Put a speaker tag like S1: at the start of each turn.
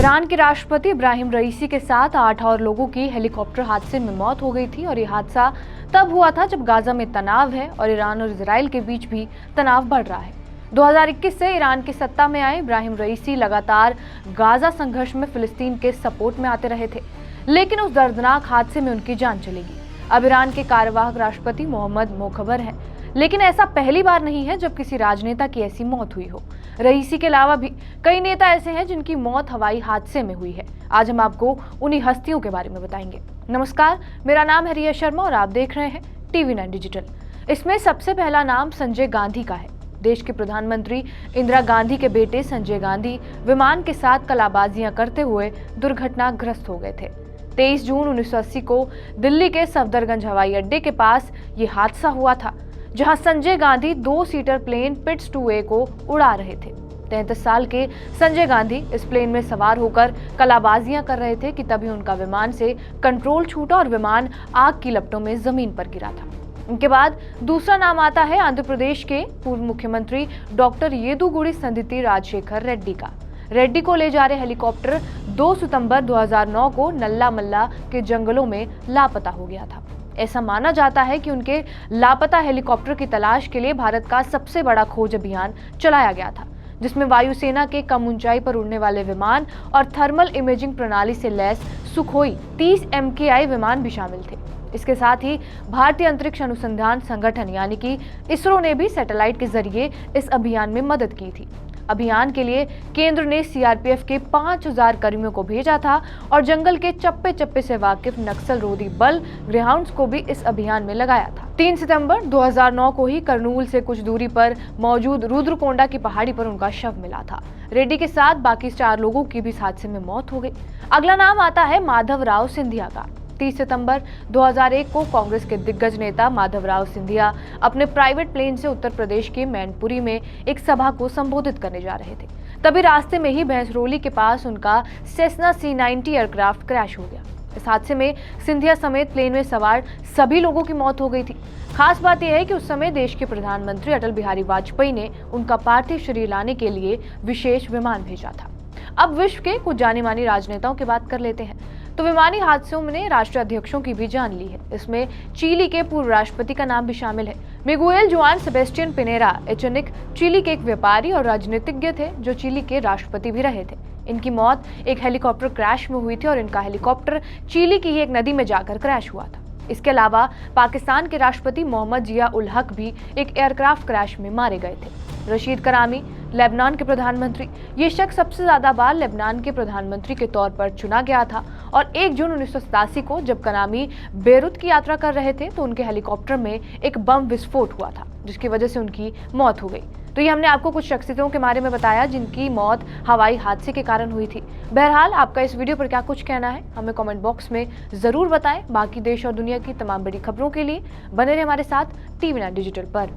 S1: Iran के राष्ट्रपति इब्राहिम रईसी के साथ 8 और लोगों की हेलीकॉप्टर हादसे में मौत हो गई थी और ये हादसा तब हुआ था जब गाजा में तनाव है और ईरान और इजराइल के बीच भी तनाव बढ़ रहा है। 2021 से ईरान की सत्ता में आए इब्राहिम रईसी लगातार गाजा संघर्ष में फिलिस्तीन के सपोर्ट में आते रहे थे, लेकिन उस दर्दनाक हादसे में उनकी जान चली गई। अब ईरान के कार्यवाहक राष्ट्रपति मोहम्मद मोखबर हैं, लेकिन ऐसा पहली बार नहीं है जब किसी राजनेता की ऐसी मौत हुई हो। रईसी के अलावा भी कई नेता ऐसे हैं जिनकी मौत हवाई हादसे में हुई है। आज हम आपको उन्हीं हस्तियों के बारे में बताएंगे। नमस्कार, मेरा नाम है रिया शर्मा और आप देख रहे हैं TV9 डिजिटल। इसमें सबसे पहला नाम संजय गांधी का है। देश के प्रधानमंत्री इंदिरा गांधी के बेटे संजय गांधी विमान के साथ कलाबाजियां करते हुए दुर्घटनाग्रस्त हो गए थे। 23 जून 1980 को दिल्ली के सफदरगंज हवाई अड्डे के पास ये हादसा हुआ था, जहां Sanjay Gandhi 2 seater plane Pitts 2A को उड़ा रहे थे। 33 साल के संजय गांधी इस प्लेन में सवार होकर कलाबाजियां कर रहे थे कि तभी उनका विमान से कंट्रोल छूटा और विमान आग की लपटों में जमीन पर गिरा था। इनके बाद दूसरा नाम आता है आंध्र प्रदेश के पूर्व मुख्यमंत्री डॉक्टर येदुगुड़ी संदिति राजशेखर रेड्डी का। रेड्डी को ले जा रहे हेलीकॉप्टर 2 सितंबर 2009 को नल्ला मल्ला के जंगलों में लापता हो गया था। ऐसा माना जाता है कि उनके लापता हेलीकॉप्टर की तलाश के लिए भारत का सबसे बड़ा खोज अभियान चलाया गया था, जिसमें वायुसेना के कम ऊंचाई पर उड़ने वाले विमान और थर्मल इमेजिंग प्रणाली से लैस सुखोई 30 MKI विमान भी शामिल थे। इसके साथ ही भारतीय अंतरिक्ष अनुसंधान संगठन यानी कि इसरो ने भी सैटेलाइट के जरिए इस अभियान में मदद की थी। अभियान के लिए केंद्र ने CRPF के 5000 कर्मियों को भेजा था और जंगल के चप्पे चप्पे से वाकिफ नक्सल रोधी बल ग्रेहाउंड्स को भी इस अभियान में लगाया था। 3 सितंबर 2009 को ही करनूल से कुछ दूरी पर मौजूद रुद्रकोंडा की पहाड़ी पर उनका शव मिला था। रेड्डी के साथ बाकी 4 लोगों की भी इस हादसे में मौत हो गई। अगला नाम आता है माधवराव सिंधिया का। 30 सितंबर 2001 को कांग्रेस के दिग्गज नेता माधवराव सिंधिया अपने प्राइवेट प्लेन से उत्तर प्रदेश के मैनपुरी में एक सभा को संबोधित करने जा रहे थे। तभी रास्ते में ही भैंसरोली के पास उनका सेस्ना C90 एयरक्राफ्ट क्रैश हो गया। इस हादसे में सिंधिया समेत प्लेन में सवार सभी लोगों की मौत हो गई थी। खास बात यह है कि उस समय देश के प्रधानमंत्री अटल बिहारी वाजपेयी ने उनका पार्थिव शरीर लाने के लिए विशेष विमान भेजा था। अब विश्व के कुछ जाने मानी राजनेताओं की बात कर लेते हैं। तो विमानी हादसों ने राष्ट्रीय अध्यक्षों की भी जान ली है। इसमें चिली के पूर्व राष्ट्रपति का नाम भी शामिल है। मिगुएल जुआन सेबेस्टियन पिनेरा एचेनिक चिली के एक व्यापारी और राजनीतिज्ञ थे जो चिली के राष्ट्रपति भी रहे थे। इनकी मौत एक हेलीकॉप्टर क्रैश में हुई थी और इनका हेलीकॉप्टर चिली की ही एक नदी में जाकर क्रैश हुआ था। इसके अलावा पाकिस्तान के राष्ट्रपति मोहम्मद जिया उल हक भी एक एयरक्राफ्ट क्रैश में मारे गए थे। रशीद करामी लेबनान के प्रधानमंत्री, ये शख्स सबसे ज्यादा बार लेबनान के प्रधानमंत्री के तौर पर चुना गया था और 1 जून 1987 को जब करामी बेरूत की यात्रा कर रहे थे तो उनके हेलीकॉप्टर में एक बम विस्फोट हुआ था, जिसकी वजह से उनकी मौत हो गई। तो ये हमने आपको कुछ शख्सियतों के बारे में बताया जिनकी मौत हवाई हादसे के कारण हुई थी। बहरहाल आपका इस वीडियो पर क्या कुछ कहना है हमें कमेंट बॉक्स में जरूर बताएं। बाकी देश और दुनिया की तमाम बड़ी खबरों के लिए बने रहे हमारे साथ TV9 डिजिटल पर।